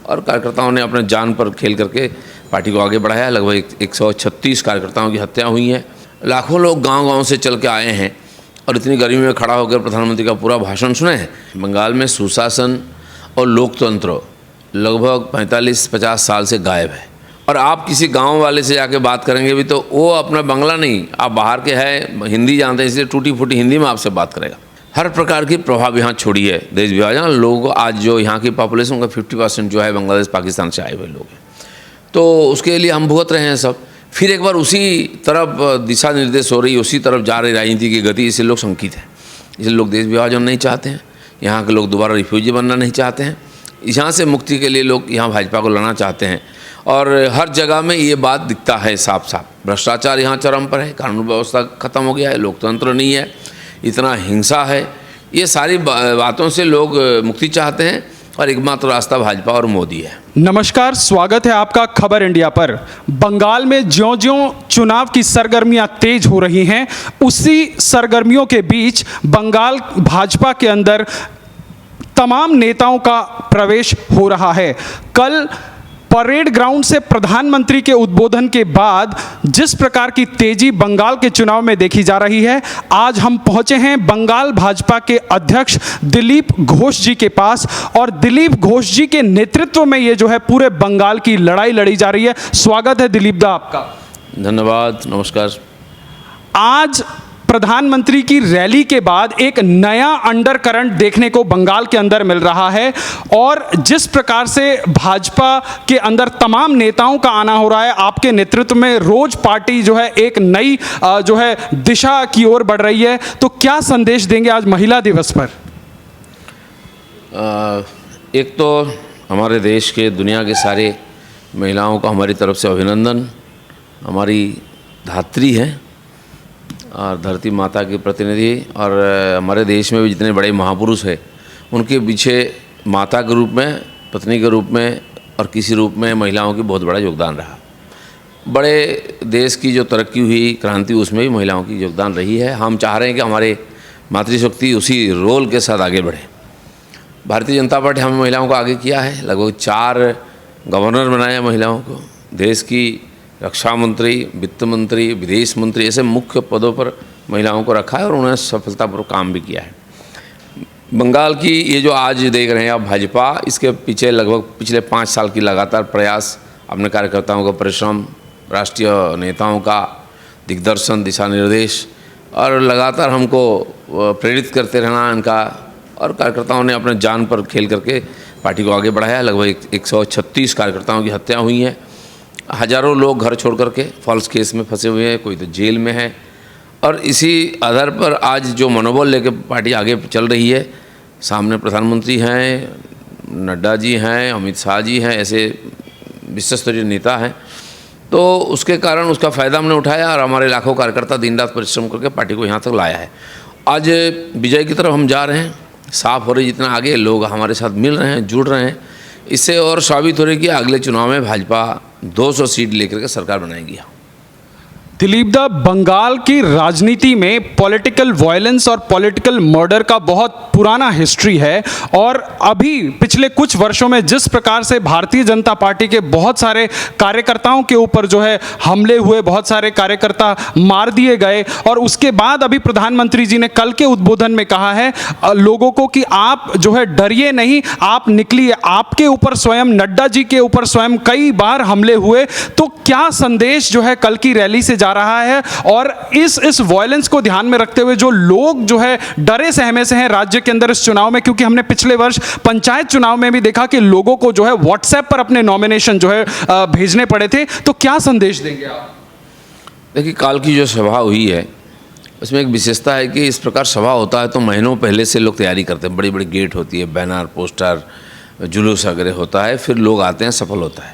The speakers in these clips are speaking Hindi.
और कार्यकर्ताओं ने अपने जान पर खेल करके पार्टी को आगे बढ़ाया। लगभग 136 कार्यकर्ताओं की हत्या हुई है। लाखों लोग गांव-गांव से चल के आए हैं और इतनी गर्मी में खड़ा होकर प्रधानमंत्री का पूरा भाषण सुने हैं। बंगाल में सुशासन और लोकतंत्र लगभग 45-50 साल से गायब है। और आप किसी गांव वाले से जाके बात करेंगे भी तो वो अपना बंगला नहीं, आप बाहर के हैं, हिंदी जानते हैं, इसलिए टूटी फूटी हिंदी में आपसे बात करेगा। हर प्रकार की प्रभाव यहाँ छोड़ी है देश विभाजन। लोग आज जो यहाँ की पॉपुलेशन का 50% जो है बांग्लादेश पाकिस्तान से आए हुए लोग हैं, तो उसके लिए हम भुगत रहे हैं सब। फिर एक बार उसी तरफ दिशा निर्देश हो रही, उसी तरफ जा रही राजनीति की गति, इससे लोग शंकित हैं। इसलिए लोग देश विभाजन नहीं चाहते हैं, यहाँ के लोग दोबारा रिफ्यूजी बनना नहीं चाहते हैं। यहाँ से मुक्ति के लिए लोग यहाँ भाजपा को लाना चाहते हैं और हर जगह में ये बात दिखता है साफ साफ। भ्रष्टाचार यहाँ चरम पर है, कानून व्यवस्था खत्म हो गया है, लोकतंत्र नहीं है, इतना हिंसा है। ये सारी बातों से लोग मुक्ति चाहते हैं और एकमात्र रास्ता भाजपा और मोदी है। नमस्कार, स्वागत है आपका खबर इंडिया पर। बंगाल में ज्यों-ज्यों चुनाव की सरगर्मियां तेज हो रही हैं, उसी सरगर्मियों के बीच बंगाल भाजपा के अंदर तमाम नेताओं का प्रवेश हो रहा है। कल परेड ग्राउंड से प्रधानमंत्री के उद्बोधन के बाद जिस प्रकार की तेजी बंगाल के चुनाव में देखी जा रही है, आज हम पहुंचे हैं बंगाल भाजपा के अध्यक्ष दिलीप घोष जी के पास और दिलीप घोष जी के नेतृत्व में ये जो है पूरे बंगाल की लड़ाई लड़ी जा रही है। स्वागत है दिलीप दा आपका। धन्यवाद, नमस्कार। आज प्रधानमंत्री की रैली के बाद एक नया अंडरकरंट देखने को बंगाल के अंदर मिल रहा है और जिस प्रकार से भाजपा के अंदर तमाम नेताओं का आना हो रहा है, आपके नेतृत्व में रोज पार्टी जो है एक नई जो है दिशा की ओर बढ़ रही है, तो क्या संदेश देंगे आज महिला दिवस पर? एक तो हमारे देश के, दुनिया के सारे महिलाओं का हमारी तरफ से अभिनंदन। हमारी धात्री हैं और धरती माता के प्रतिनिधि, और हमारे देश में भी जितने बड़े महापुरुष हैं उनके पीछे माता के रूप में, पत्नी के रूप में और किसी रूप में महिलाओं की बहुत बड़ा योगदान रहा। बड़े देश की जो तरक्की हुई, क्रांति, उसमें भी महिलाओं की योगदान रही है। हम चाह रहे हैं कि हमारे मातृशक्ति उसी रोल के साथ आगे बढ़े। भारतीय जनता पार्टी हमें महिलाओं को आगे किया है, लगभग 4 गवर्नर बनाया महिलाओं को, देश की रक्षा मंत्री, वित्त मंत्री, विदेश मंत्री, ऐसे मुख्य पदों पर महिलाओं को रखा है और उन्होंने सफलतापूर्वक काम भी किया है। बंगाल की ये जो आज देख रहे हैं आप भाजपा, इसके पीछे लगभग पिछले 5 साल की लगातार प्रयास, अपने कार्यकर्ताओं का परिश्रम, राष्ट्रीय नेताओं का दिग्दर्शन, दिशा निर्देश और लगातार हमको प्रेरित करते रहना इनका, और कार्यकर्ताओं ने अपने जान पर खेल करके पार्टी को आगे बढ़ाया। लगभग 136 कार्यकर्ताओं की हत्या हुई है। हजारों लोग घर छोड़ करके फॉल्स केस में फंसे हुए हैं, कोई तो जेल में है। और इसी आधार पर आज जो मनोबल लेकर पार्टी आगे चल रही है, सामने प्रधानमंत्री हैं, नड्डा जी हैं, अमित शाह जी हैं, ऐसे विश्वस्तरीय नेता हैं, तो उसके कारण उसका फ़ायदा हमने उठाया और हमारे लाखों कार्यकर्ता दिन रात परिश्रम करके पार्टी को यहाँ तक लाया है। आज विजय की तरफ हम जा रहे हैं, साफ हो रही, जितना आगे लोग हमारे साथ मिल रहे हैं, जुड़ रहे हैं, इससे और साबित हो रही कि अगले चुनाव में भाजपा 200 सीट लेकर के सरकार बनाएगी। दिलीप दा, बंगाल की राजनीति में पॉलिटिकल वायलेंस और पॉलिटिकल मर्डर का बहुत पुराना हिस्ट्री है और अभी पिछले कुछ वर्षों में जिस प्रकार से भारतीय जनता पार्टी के बहुत सारे कार्यकर्ताओं के ऊपर जो है हमले हुए, बहुत सारे कार्यकर्ता मार दिए गए, और उसके बाद अभी प्रधानमंत्री जी ने कल के उद्बोधन में कहा है लोगों को कि आप जो है डरिए नहीं, आप निकलिए। आपके ऊपर स्वयं, नड्डा जी के ऊपर स्वयं कई बार हमले हुए, तो क्या संदेश जो है कल की रैली से जा रहा है? और इस वायलेंस को ध्यान में रखते हुए जो लोग जो है डरे सहमे से हैं राज्य के अंदर इस चुनाव में, क्योंकि हमने पिछले वर्ष पंचायत चुनाव में भी देखा कि लोगों को जो है व्हाट्सएप पर अपने नॉमिनेशन जो है भेजने पड़े थे, तो क्या संदेश देंगे आप? देखिए, काल की जो सभा हुई है उसमें एक विशेषता है कि इस प्रकार सभा होता है तो महीनों पहले से लोग तैयारी करते हैं, बड़ी बड़ी गेट होती है, बैनर, पोस्टर, जुलूस वगैरह होता है, फिर लोग आते हैं, सफल होता है।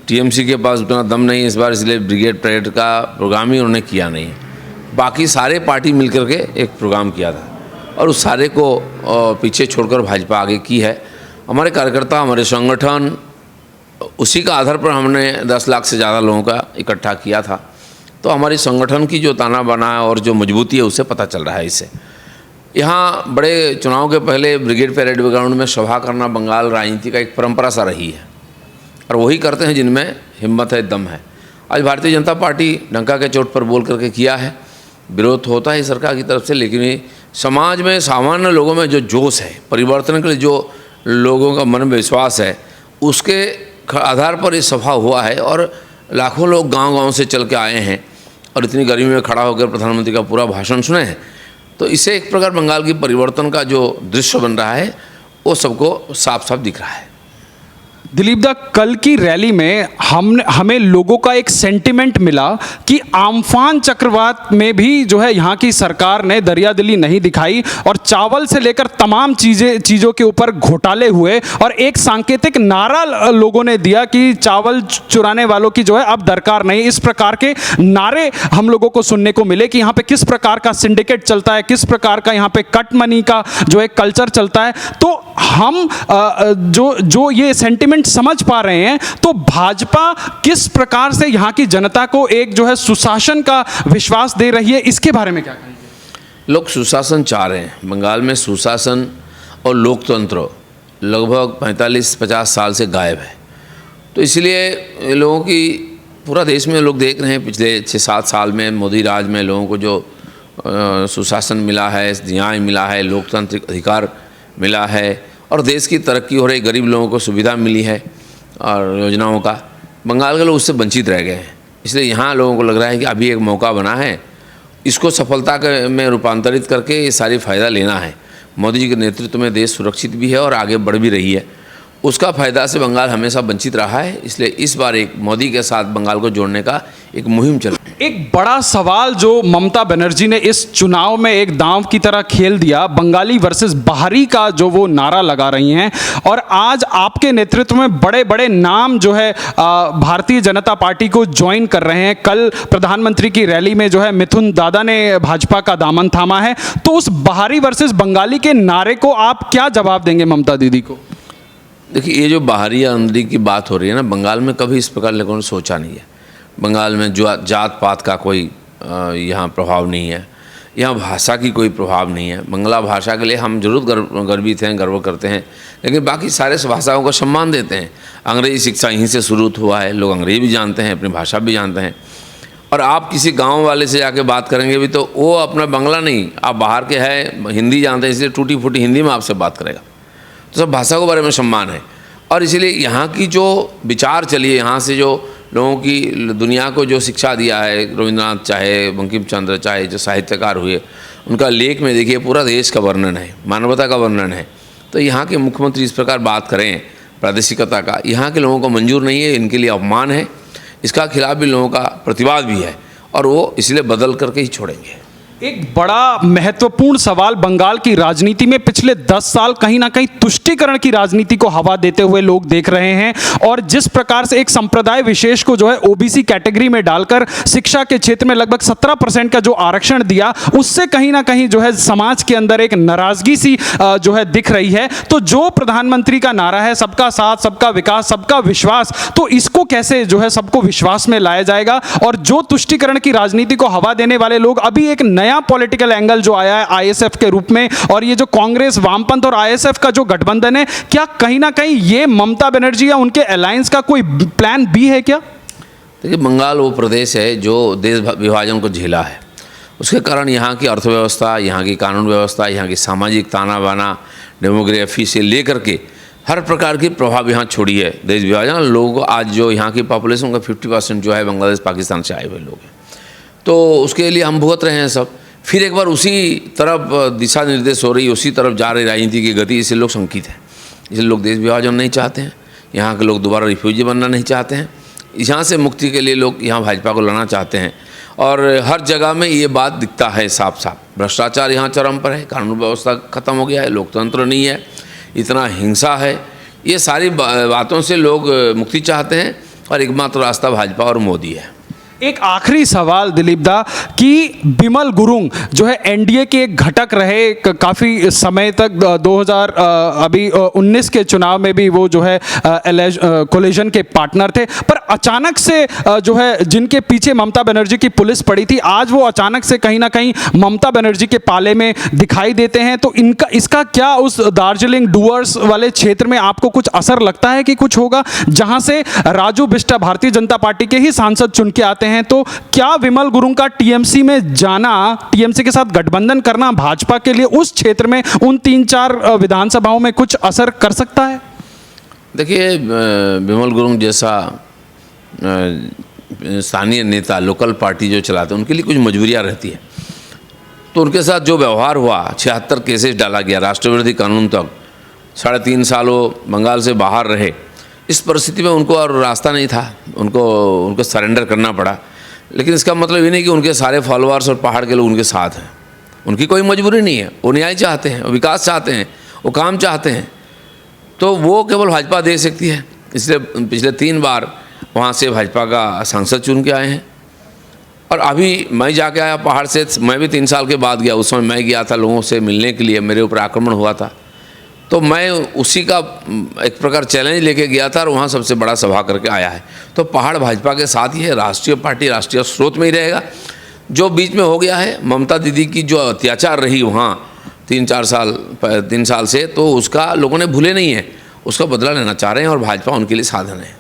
टीएमसी के पास उतना दम नहीं इस बार, इसलिए ब्रिगेड परेड का प्रोग्राम ही उन्होंने किया नहीं। बाकी सारे पार्टी मिलकर के एक प्रोग्राम किया था और उस सारे को पीछे छोड़कर भाजपा आगे की है। हमारे कार्यकर्ता, हमारे संगठन, उसी का आधार पर हमने 10 लाख से ज़्यादा लोगों का इकट्ठा किया था। तो हमारी संगठन की जो ताना बाना है और जो मजबूती है उससे पता चल रहा है। इससे यहाँ बड़े चुनाव के पहले ब्रिगेड परेड ग्राउंड में सभा करना बंगाल राजनीति का एक परंपरा सा रही है। और वही करते हैं जिनमें हिम्मत है, दम है। आज भारतीय जनता पार्टी डंका के चोट पर बोल करके किया है, विरोध होता है सरकार की तरफ से, लेकिन ये समाज में सामान्य लोगों में जो जोश है, परिवर्तन के लिए जो लोगों का मन में विश्वास है, उसके आधार पर ये सभा हुआ है। और लाखों लोग गांव-गांव से चल के आए हैं और इतनी गर्मी में खड़ा होकर प्रधानमंत्री का पूरा भाषण सुने हैं। तो इससे एक प्रकार बंगाल की परिवर्तन का जो दृश्य बन रहा है वो सबको साफ साफ दिख रहा है। दिलीप दा, कल की रैली में हमें लोगों का एक सेंटिमेंट मिला कि आम्फान चक्रवात में भी जो है यहाँ की सरकार ने दरियादिली नहीं दिखाई और चावल से लेकर तमाम चीज़ों के ऊपर घोटाले हुए और एक सांकेतिक नारा लोगों ने दिया कि चावल चुराने वालों की जो है अब दरकार नहीं। इस प्रकार के नारे हम लोगों को सुनने को मिले कि यहाँ पे किस प्रकार का सिंडिकेट चलता है, किस प्रकार का यहाँ पे कट मनी का जो एक कल्चर चलता है। तो हम जो ये सेंटिमेंट समझ पा रहे हैं, तो भाजपा किस प्रकार से यहाँ की जनता को एक जो है सुशासन का विश्वास दे रही है, इसके बारे में क्या कहेंगे? लोग सुशासन चाह रहे हैं। बंगाल में सुशासन और लोकतंत्र लगभग 45-50 साल से गायब है। तो इसलिए लोगों की पूरा देश में लोग देख रहे हैं पिछले 6-7 साल में मोदी राज में लोगों को जो सुशासन मिला है, न्याय मिला है, लोकतांत्रिक अधिकार मिला है और देश की तरक्की हो रही, गरीब लोगों को सुविधा मिली है और योजनाओं का, बंगाल के लोग उससे वंचित रह गए हैं। इसलिए यहाँ लोगों को लग रहा है कि अभी एक मौका बना है, इसको सफलता में रूपांतरित करके ये सारी फ़ायदा लेना है। मोदी जी के नेतृत्व में देश सुरक्षित भी है और आगे बढ़ भी रही है, उसका फ़ायदा से बंगाल हमेशा वंचित रहा है। इसलिए इस बार एक मोदी के साथ बंगाल को जोड़ने का एक मुहिम चल। एक बड़ा सवाल जो ममता बनर्जी ने इस चुनाव में एक दांव की तरह खेल दिया, बंगाली वर्सेस बाहरी का जो वो नारा लगा रही हैं, और आज आपके नेतृत्व में बड़े बड़े नाम जो है भारतीय जनता पार्टी को ज्वाइन कर रहे हैं। कल प्रधानमंत्री की रैली में जो है मिथुन दादा ने भाजपा का दामन थामा है। तो उस बाहरी वर्सेस बंगाली के नारे को आप क्या जवाब देंगे ममता दीदी को? देखिए, ये जो बाहरी या अंदरी की बात हो रही है ना, बंगाल में कभी इस प्रकार लोगों ने सोचा नहीं है। बंगाल में जो जात पात का कोई यहाँ प्रभाव नहीं है, यहाँ भाषा की कोई प्रभाव नहीं है। बंगला भाषा के लिए हम जरूर गर्वित हैं, गर्व करते हैं, लेकिन बाकी सारे भाषाओं को सम्मान देते हैं। अंग्रेजी शिक्षा यहीं से शुरू हुआ है, लोग अंग्रेजी भी जानते हैं, अपनी भाषा भी जानते हैं। और आप किसी गांव वाले से जाके बात करेंगे भी तो वो अपना बंगला नहीं, आप बाहर के हैं, हिंदी जानते हैं, इसलिए टूटी फूटी हिंदी में आपसे बात करेगा। तो सब भाषा के बारे में सम्मान है। और इसीलिए यहाँ की जो विचार चली है, यहाँ से जो लोगों की दुनिया को जो शिक्षा दिया है, रविंद्रनाथ चाहे बंकिम चंद्र चाहे जो साहित्यकार हुए, उनका लेख में देखिए पूरा देश का वर्णन है, मानवता का वर्णन है। तो यहाँ के मुख्यमंत्री इस प्रकार बात करें प्रादेशिकता का, यहाँ के लोगों को मंजूर नहीं है, इनके लिए अपमान है। इसका खिलाफ भी लोगों का प्रतिवाद भी है और वो इसलिए बदल करके ही छोड़ेंगे। एक बड़ा महत्वपूर्ण सवाल बंगाल की राजनीति में पिछले 10 साल कहीं ना कहीं तुष्टीकरण की राजनीति को हवा देते हुए लोग देख रहे हैं, और जिस प्रकार से एक संप्रदाय विशेष को जो है ओबीसी कैटेगरी में डालकर शिक्षा के क्षेत्र में लगभग 17% का जो आरक्षण दिया, उससे कहीं ना कहीं जो है समाज के अंदर एक नाराजगी सी जो है दिख रही है। तो जो प्रधानमंत्री का नारा है सबका साथ, सबका विकास, सबका विश्वास, तो इसको कैसे जो है सबको विश्वास में लाया जाएगा? और जो तुष्टीकरण की राजनीति को हवा देने वाले लोग, अभी एक नया पॉलिटिकल एंगल जो आया है आईएसएफ के रूप में, और ये जो कांग्रेस, वामपंथ और आईएसएफ का जो गठबंधन है, क्या कहीं ना कहीं ये ममता बनर्जी या उनके अलायंस का कोई प्लान बी है क्या? देखिए, बंगाल वो प्रदेश है जो देश विभाजन को झेला है, उसके कारण यहाँ की अर्थव्यवस्था, यहाँ की कानून व्यवस्था, यहाँ की सामाजिक ताना बाना, डेमोग्राफी से लेकर के हर प्रकार की प्रभाव यहाँ छोड़ी है देश विभाजन। लोग आज जो यहाँ की पॉपुलेशन का 50% जो है बांग्लादेश पाकिस्तान से आए हुए लोग हैं, तो उसके लिए हम भुगत रहे हैं सब। फिर एक बार उसी तरफ दिशा निर्देश हो रही, उसी तरफ जा रही राजनीति की गति, इससे लोग शंकित हैं। इसलिए लोग देश विभाजन नहीं चाहते हैं, यहाँ के लोग दोबारा रिफ्यूजी बनना नहीं चाहते हैं। यहाँ से मुक्ति के लिए लोग यहाँ भाजपा को लाना चाहते हैं, और हर जगह में ये बात दिखता है साफ साफ। भ्रष्टाचार यहाँ चरम पर है, कानून व्यवस्था खत्म हो गया है, लोकतंत्र नहीं है, इतना हिंसा है। ये सारी बातों से लोग मुक्ति चाहते हैं और एकमात्र रास्ता भाजपा और मोदी है। एक आखिरी सवाल दिलीप दा कि बिमल गुरुंग जो है एनडीए के एक घटक रहे काफ़ी समय तक 2019 के चुनाव में भी वो जो है कोलिशन के पार्टनर थे, पर अचानक से जो है जिनके पीछे ममता बनर्जी की पुलिस पड़ी थी, आज वो अचानक से कहीं ना कहीं ममता बनर्जी के पाले में दिखाई देते हैं। तो इसका क्या उस दार्जिलिंग डुअर्स वाले क्षेत्र में आपको कुछ असर लगता है कि कुछ होगा, जहां से राजू बिष्ट भारतीय जनता पार्टी के ही सांसद चुन के आते हैं? तो क्या विमल गुरुंग का टीएमसी में जाना, टीएमसी के साथ गठबंधन करना भाजपा के लिए उस क्षेत्र में उन 3-4 विधानसभाओं में कुछ असर कर सकता है? देखिए, विमल गुरुंग जैसा स्थानीय नेता, लोकल पार्टी जो चलाते हैं, उनके लिए कुछ मजबूरियाँ रहती है। तो उनके साथ जो व्यवहार हुआ, 76 केसेस डाला गया, राष्ट्रविरोधी कानून तक 3.5 साल वो बंगाल से बाहर रहे। इस परिस्थिति में उनको और रास्ता नहीं था, उनको सरेंडर करना पड़ा। लेकिन इसका मतलब ये नहीं कि उनके सारे फॉलोअर्स और पहाड़ के लोग उनके साथ हैं। उनकी कोई मजबूरी नहीं है, वो न्याय चाहते हैं, वो विकास चाहते हैं, वो काम चाहते हैं। तो वो केवल भाजपा दे सकती है। इसलिए पिछले 3 बार वहाँ से भाजपा का सांसद चुन के आए हैं। और अभी मैं जाके आया पहाड़ से, मैं भी 3 साल के बाद गया। उस समय मैं गया था लोगों से मिलने के लिए, मेरे ऊपर आक्रमण हुआ था, तो मैं उसी का एक प्रकार चैलेंज लेके गया था और वहाँ सबसे बड़ा सभा करके आया है। तो पहाड़ भाजपा के साथ ही है, राष्ट्रीय पार्टी राष्ट्रीय स्रोत में ही रहेगा। जो बीच में हो गया है, ममता दीदी की जो अत्याचार रही वहाँ 3 साल से, तो उसका लोगों ने भूले नहीं है, उसका बदला लेना चाह रहे हैं और भाजपा उनके लिए साधन है।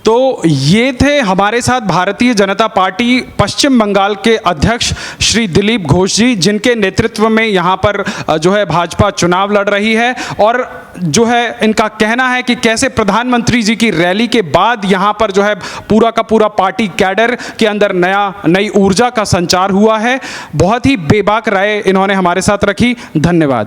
तो ये थे हमारे साथ भारतीय जनता पार्टी पश्चिम बंगाल के अध्यक्ष श्री दिलीप घोष जी, जिनके नेतृत्व में यहाँ पर जो है भाजपा चुनाव लड़ रही है। और जो है इनका कहना है कि कैसे प्रधानमंत्री जी की रैली के बाद यहाँ पर जो है पूरा का पूरा पार्टी कैडर के अंदर नई ऊर्जा का संचार हुआ है। बहुत ही बेबाक राय इन्होंने हमारे साथ रखी। धन्यवाद।